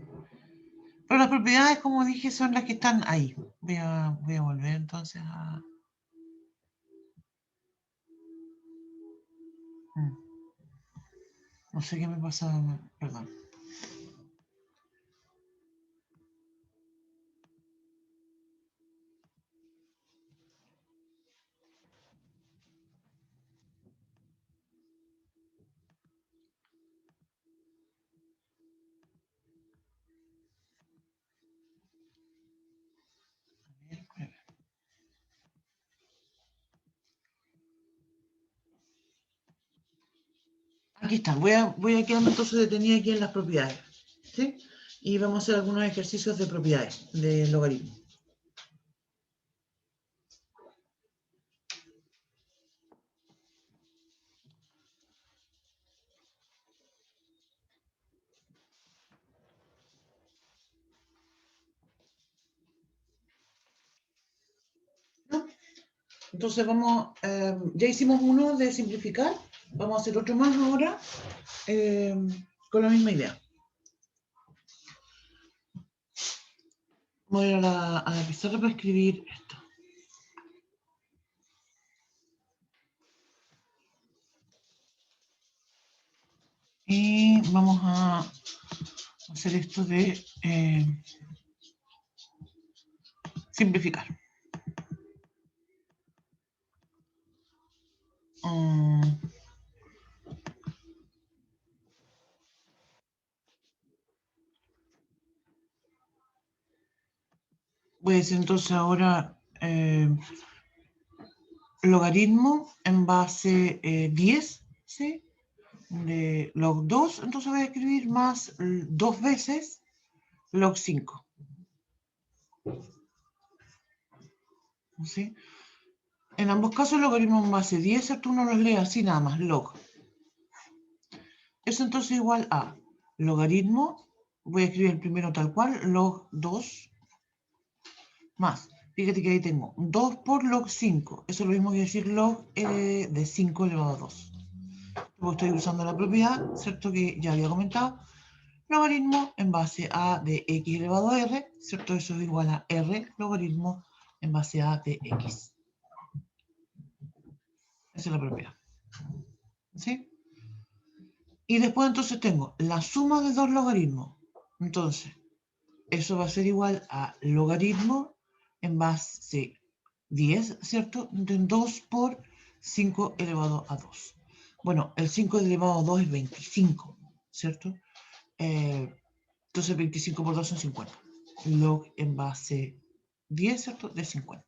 Speaker 1: Pero las propiedades, como dije, son las que están ahí. Voy a volver entonces a... No sé qué me pasa, perdón. Aquí está, voy a quedarme entonces detenida aquí en las propiedades. ¿Sí? Y vamos a hacer algunos ejercicios de propiedades, de logaritmo. ¿No? Entonces ya hicimos uno de simplificar, vamos a hacer otro más ahora con la misma idea. Voy a la pizarra para escribir esto. Y vamos a hacer esto de simplificar. Voy a decir entonces ahora logaritmo en base 10, ¿sí? De log 2, entonces voy a escribir más 2 veces log 5. ¿Sí? En ambos casos logaritmo en base 10, ¿cierto? Uno los lee así nada más, log. Eso entonces igual a logaritmo, voy a escribir el primero tal cual, log 2 más. Fíjate que ahí tengo 2 por log 5. Eso es lo mismo que decir log de 5 elevado a 2. Porque estoy usando la propiedad, ¿cierto? Que ya había comentado. Logaritmo en base a de x elevado a r, ¿cierto? Eso es igual a r logaritmo en base a de x. Esa es la propiedad. ¿Sí? Y después entonces tengo la suma de dos logaritmos. Entonces, eso va a ser igual a logaritmo en base 10, ¿cierto? De 2 por 5 elevado a 2. Bueno, el 5 elevado a 2 es 25, ¿cierto? Entonces 25 por 2 son 50. Log en base 10, ¿cierto? De 50.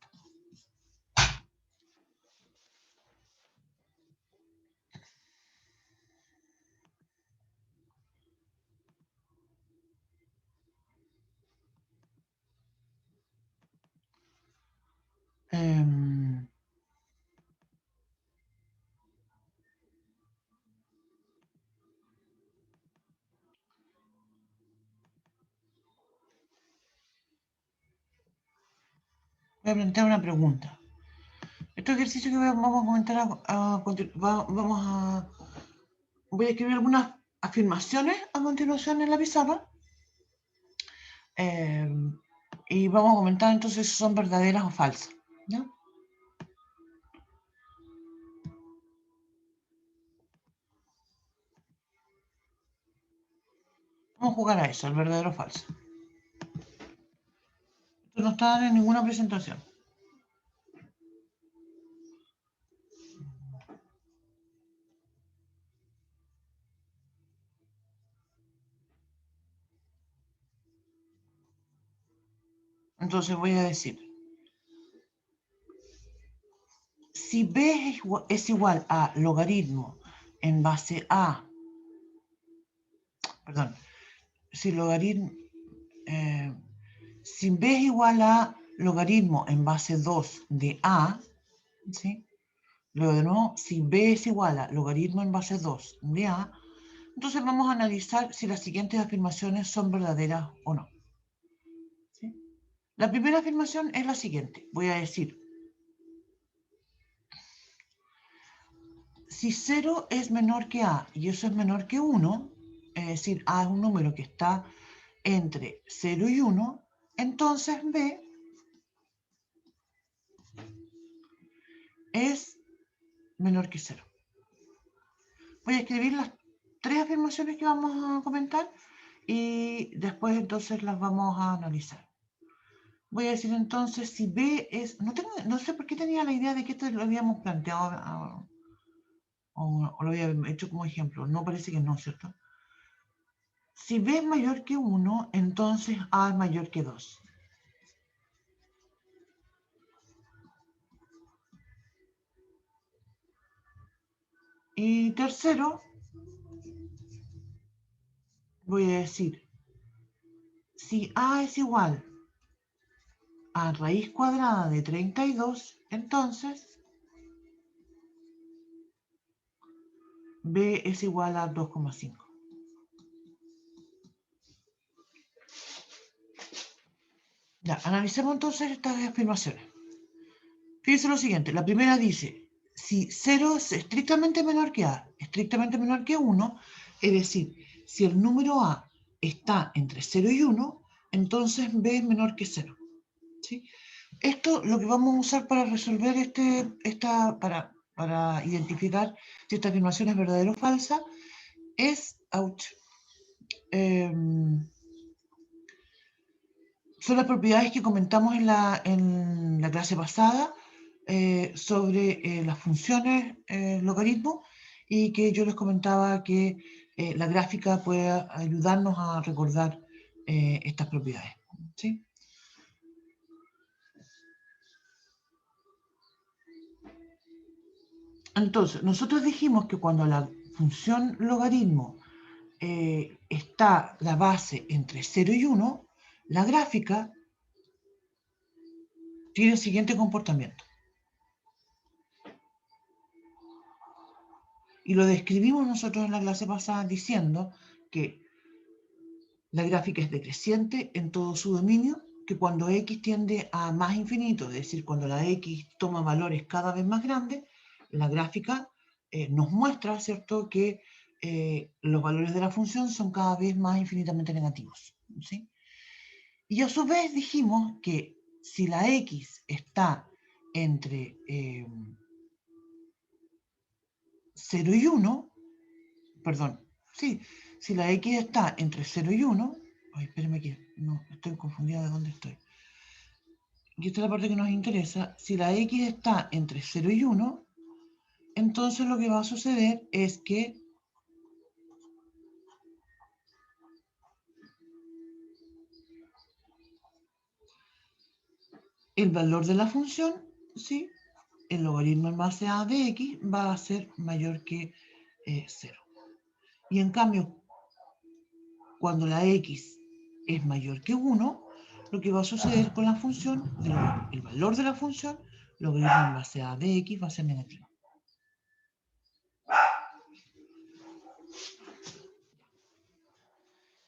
Speaker 1: Voy a plantear una pregunta. Este ejercicio que vamos a comentar voy a escribir algunas afirmaciones a continuación en la pizarra y vamos a comentar entonces si son verdaderas o falsas. ¿Ya? Vamos a jugar a eso, el verdadero o falso. Esto no está en ninguna presentación. Entonces voy a decir, si b es igual a logaritmo en base a, perdón, si logaritmo, si b es igual a logaritmo en base 2 de a, ¿sí? Luego de nuevo, si b es igual a logaritmo en base 2 de a, entonces vamos a analizar si las siguientes afirmaciones son verdaderas o no. ¿Sí? La primera afirmación es la siguiente. Voy a decir, si 0 es menor que a y eso es menor que 1, es decir, a es un número que está entre 0 y 1, entonces b es menor que 0. Voy a escribir las tres afirmaciones que vamos a comentar y después entonces las vamos a analizar. Voy a decir entonces si b es... No sé por qué tenía la idea de que esto lo habíamos planteado o lo había hecho como ejemplo. No, parece que no, ¿cierto? Si b es mayor que 1, entonces a es mayor que 2. Y tercero, voy a decir, si a es igual a raíz cuadrada de 32, entonces b es igual a 2,5. Ya, analicemos entonces estas afirmaciones. Fíjense lo siguiente, la primera dice, si 0 es estrictamente menor que a, estrictamente menor que 1, es decir, si el número a está entre 0 y 1, entonces b es menor que 0. ¿Sí? Esto lo que vamos a usar para resolver para identificar si esta afirmación es verdadera o falsa, es, son las propiedades que comentamos en la clase pasada sobre las funciones logaritmo y que yo les comentaba que la gráfica puede ayudarnos a recordar estas propiedades. ¿Sí? Entonces, nosotros dijimos que cuando la función logaritmo está la base entre 0 y 1, la gráfica tiene el siguiente comportamiento. Y lo describimos nosotros en la clase pasada diciendo que la gráfica es decreciente en todo su dominio, que cuando x tiende a más infinito, es decir, cuando la x toma valores cada vez más grandes, la gráfica nos muestra, ¿cierto?, que los valores de la función son cada vez más infinitamente negativos. ¿Sí? Y a su vez dijimos que si la x está entre 0 y 1, perdón, sí, si la x está entre 0 y 1, ay, espérame aquí, no, estoy confundida de dónde estoy. Y esta es la parte que nos interesa. Si la x está entre 0 y 1, entonces lo que va a suceder es que el valor de la función, ¿sí?, el logaritmo en base a de x va a ser mayor que 0. Y en cambio, cuando la x es mayor que 1, lo que va a suceder con la función, el valor de la función, logaritmo en base a de x va a ser negativo.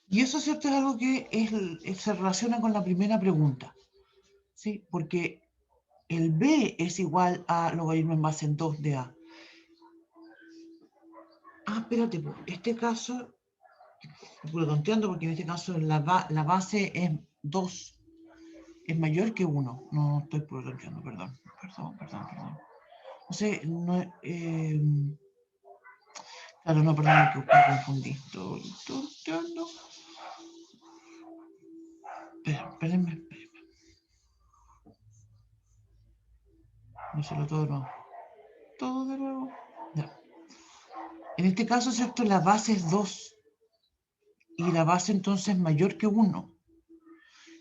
Speaker 1: Y eso, ¿cierto?, es algo que se relaciona con la primera pregunta, ¿sí? Porque el b es igual a logaritmo en base en 2 de a. Ah, espérate, pues, este caso, puro tonteando, porque en este caso la base es 2, es mayor que 1. No estoy puro tonteando, perdón. No sé, no, claro, no, perdón, me confundí. Estoy tonteando. Espérenme. No se lo todo de nuevo. Todo de nuevo. Ya. En este caso, ¿cierto? La base es 2 y la base entonces es mayor que 1.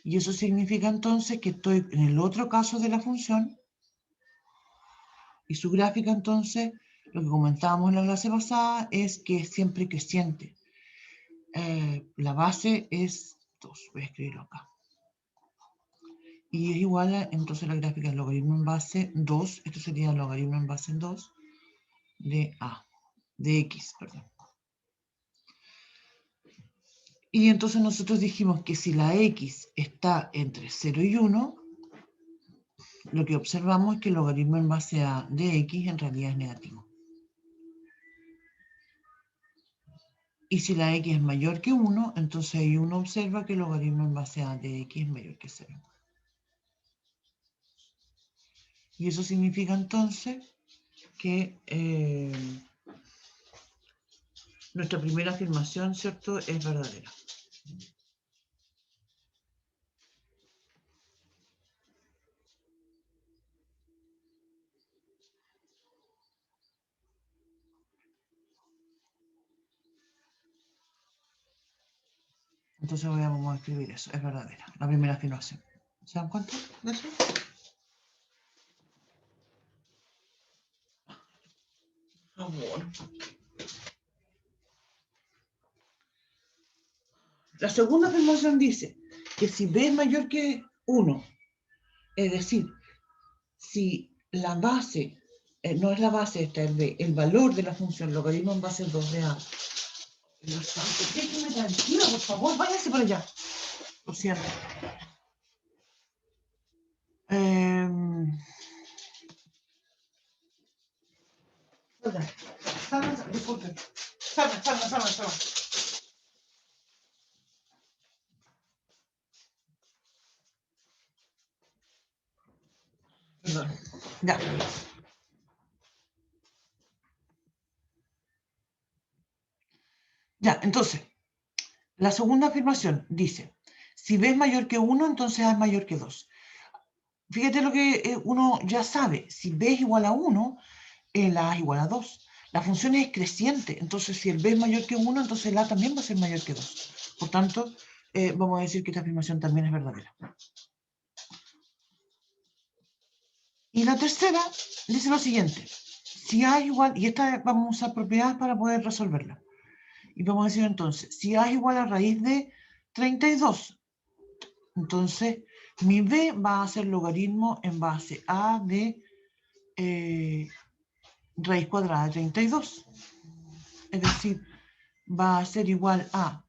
Speaker 1: Y eso significa entonces que estoy en el otro caso de la función. Y su gráfica entonces, lo que comentábamos en la clase pasada, es que es siempre creciente. La base es 2. Voy a escribirlo acá. Y es igual a, entonces la gráfica es logaritmo en base 2. Esto sería logaritmo en base 2 de A, de X, perdón. Y entonces nosotros dijimos que si la X está entre 0 y 1, lo que observamos es que el logaritmo en base a de X en realidad es negativo. Y si la X es mayor que 1, entonces ahí uno observa que el logaritmo en base a de X es mayor que 0. Y eso significa entonces que nuestra primera afirmación, ¿cierto?, es verdadera. Entonces vamos a escribir eso, es verdadera, la primera afirmación. ¿Se dan cuenta de eso? Amor. La segunda afirmación dice que si B es mayor que 1, es decir, si la base, no es la base esta, es B, el valor de la función logaritmo en base 2 de A. Déjeme tranquila, por favor, váyase para allá. Lo siento. Salgan, disculpen. Salgan. Perdón. Ya. Ya, entonces, la segunda afirmación dice, si B es mayor que 1, entonces A es mayor que 2. Fíjate lo que uno ya sabe, si B es igual a 1, la A es igual a 2. La función es creciente, entonces si el B es mayor que 1, entonces el A también va a ser mayor que 2. Por tanto, vamos a decir que esta afirmación también es verdadera. Y la tercera dice lo siguiente, si A es igual, y esta vamos a usar propiedades para poder resolverla. Y vamos a decir entonces, si A es igual a raíz de 32, entonces mi B va a ser logaritmo en base A de raíz cuadrada de 32. Es decir, va a ser igual a,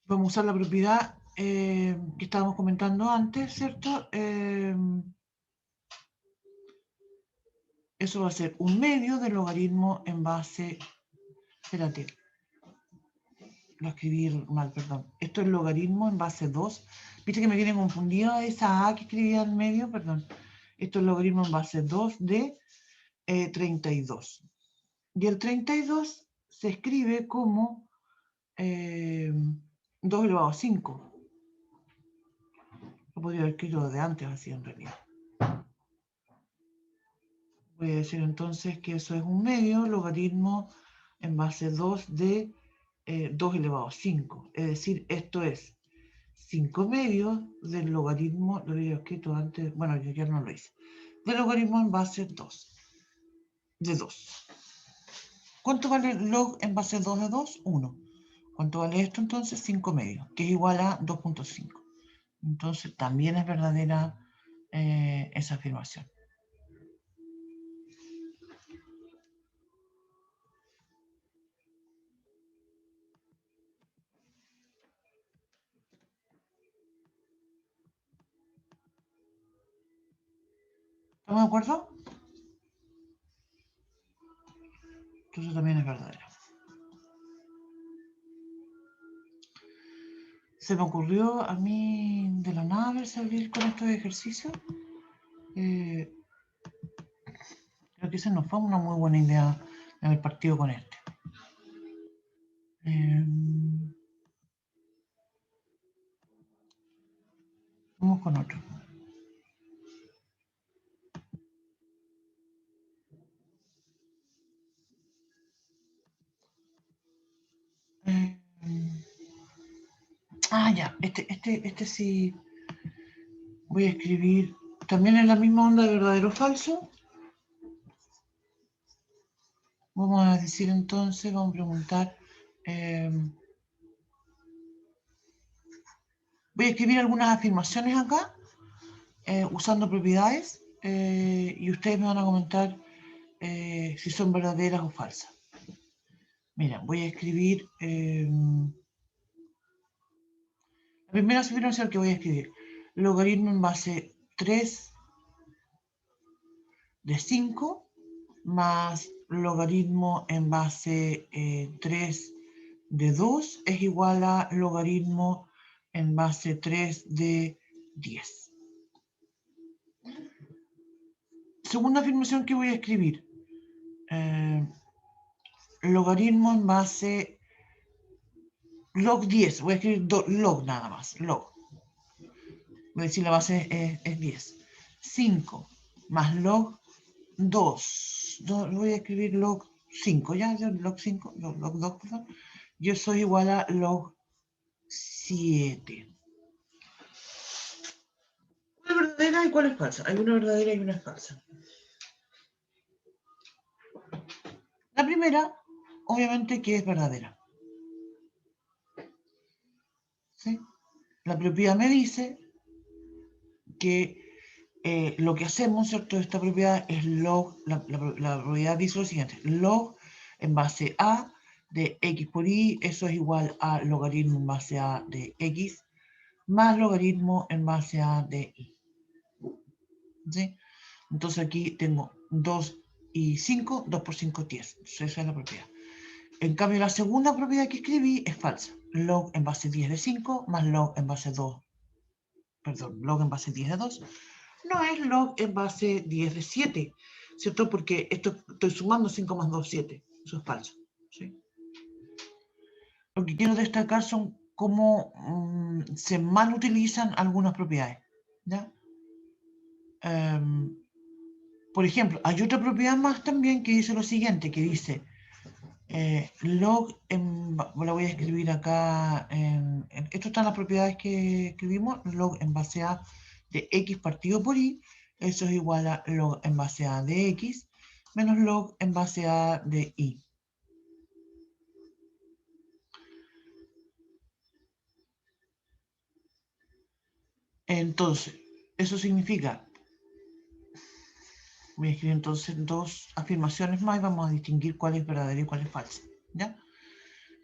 Speaker 1: vamos a usar la propiedad que estábamos comentando antes, ¿cierto? Eso va a ser un medio del logaritmo en base, espérate, lo escribí mal, perdón. Esto es logaritmo en base 2. Viste que me viene confundida esa A que escribía al medio, perdón. Esto es logaritmo en base 2 de 32. Y el 32 se escribe como 2 elevado a 5. Lo podría haber escrito de antes así en realidad. Voy a decir entonces que eso es un medio logaritmo en base 2 de 2 elevado a 5. Es decir, esto es 5 medios del logaritmo, lo había escrito antes, bueno, yo ya no lo hice, del logaritmo en base 2, de 2. ¿Cuánto vale log en base 2 de 2? 1. ¿Cuánto vale esto entonces? 5 medios, que es igual a 2.5. Entonces también es verdadera esa afirmación. ¿Estamos de acuerdo? Entonces también es verdadera. Se me ocurrió a mí de la nada ver salir con estos ejercicios. Creo que esa no fue una muy buena idea haber partido con este. Vamos con otro. ya, este sí. Voy a escribir también en la misma onda de verdadero o falso. Vamos a decir entonces, vamos a preguntar. Voy a escribir algunas afirmaciones acá, usando propiedades, y ustedes me van a comentar si son verdaderas o falsas. Mira, voy a escribir la primera afirmación que voy a escribir. Logaritmo en base 3 de 5 más logaritmo en base 3 de 2 es igual a logaritmo en base 3 de 10. Segunda afirmación que voy a escribir. Logaritmo en base log 10. Voy a escribir log nada más. Log. Voy a decir la base es 10. 5 más log 2. Voy a escribir log 5. ¿Ya? Log 5. Log 2, perdón. Yo soy igual a log 7. ¿Cuál es verdadera y cuál es falsa? Hay una verdadera y una falsa. La primera, obviamente, que es verdadera. ¿Sí? La propiedad me dice que lo que hacemos, ¿cierto? Esta propiedad es log, la propiedad dice lo siguiente, log en base a de x por y, eso es igual a logaritmo en base a de x, más logaritmo en base a de y. ¿Sí? Entonces aquí tengo 2 y 5, 2 por 5 es 10. Entonces esa es la propiedad. En cambio, la segunda propiedad que escribí es falsa. Log en base 10 de 5 más log en base 2, perdón, log en base 10 de 2, no es log en base 10 de 7, ¿cierto? Porque esto estoy sumando 5 más 2, 7. Eso es falso, ¿sí? Lo que quiero destacar son cómo se mal utilizan algunas propiedades, ¿ya? Por ejemplo, hay otra propiedad más también que dice lo siguiente, que dice log, la voy a escribir acá, esto están las propiedades que escribimos, log en base a de x partido por y, eso es igual a log en base a de x, menos log en base a de y. Entonces, eso significa, voy a escribir entonces dos afirmaciones más y vamos a distinguir cuál es verdadera y cuál es falsa, ¿ya?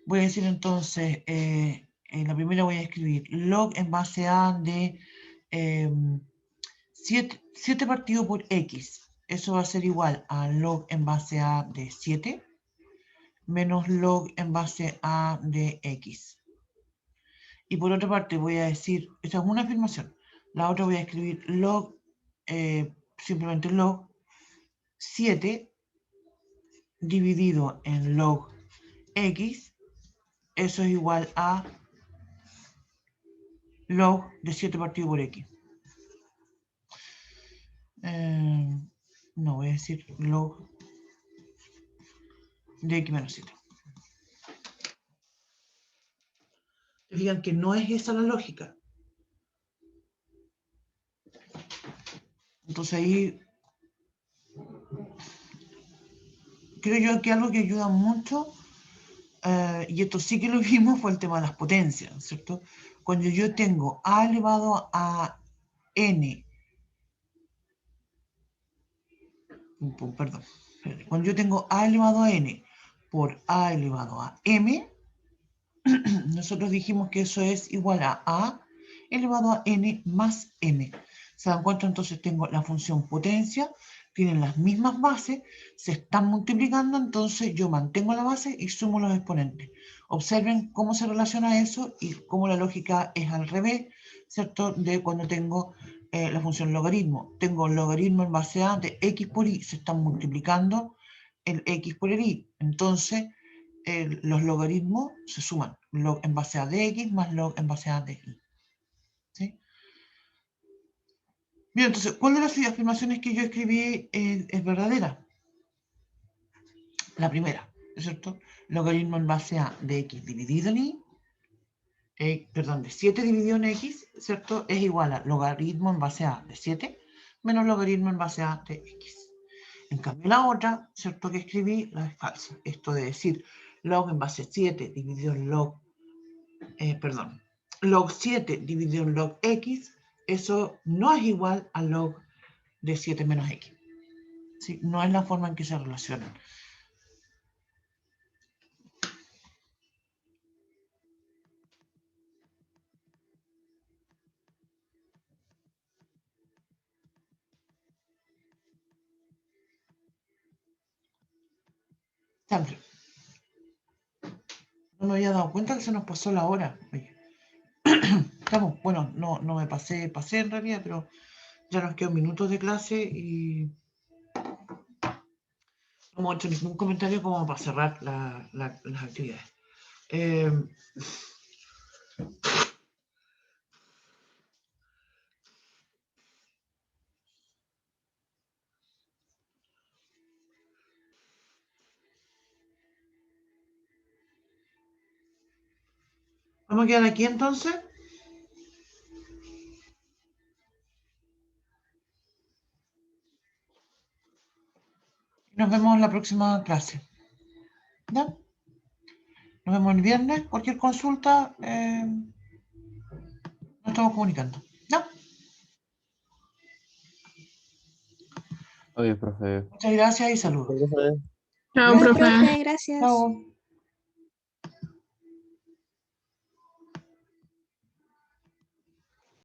Speaker 1: Voy a decir entonces, en la primera voy a escribir log en base a de 7 partido por x. Eso va a ser igual a log en base a de 7 menos log en base a de x. Y por otra parte voy a decir, esta es una afirmación, la otra voy a escribir log, simplemente log 7 dividido en log x, eso es igual a log de 7 partido por x. No, voy a decir log de x menos 7. Digan que no es esa la lógica. Entonces ahí creo yo que algo que ayuda mucho, y esto sí que lo vimos, fue el tema de las potencias, ¿cierto? Cuando yo tengo a elevado a n, perdón, cuando yo tengo a elevado a n por a elevado a m, nosotros dijimos que eso es igual a elevado a n más m. ¿Se dan cuenta? Entonces tengo la función potencia, tienen las mismas bases, se están multiplicando, entonces yo mantengo la base y sumo los exponentes. Observen cómo se relaciona eso y cómo la lógica es al revés, ¿cierto? De cuando tengo la función logaritmo. Tengo logaritmo en base a de x por y, se están multiplicando el x por el y. Entonces, los logaritmos se suman, log en base a de x más log en base a de y. ¿Sí? Bien, entonces, ¿cuál de las afirmaciones que yo escribí es verdadera? La primera, ¿es cierto? Logaritmo en base a de x dividido en y perdón, de 7 dividido en x, ¿cierto? Es igual a logaritmo en base a de 7 menos logaritmo en base a de x. En cambio, la otra, ¿cierto? Que escribí, la es falsa. Esto de decir log en base a 7 dividido en log, log 7 dividido en log x, eso no es igual a log de 7 menos x. ¿Sí? No es la forma en que se relacionan. Siempre. No me había dado cuenta que se nos pasó la hora. Oye. Estamos, bueno, no me pasé en realidad, pero ya nos quedan minutos de clase y no hemos hecho ningún comentario como para cerrar las actividades. Vamos a quedar aquí entonces. Nos vemos en la próxima clase. ¿Ya? Nos vemos el viernes. Cualquier consulta, nos estamos comunicando. ¿Ya?
Speaker 3: Oye, profe.
Speaker 1: Muchas gracias y saludos.
Speaker 4: Chao,
Speaker 1: Gracias.
Speaker 4: profe.
Speaker 5: Profe, gracias.
Speaker 1: Chao.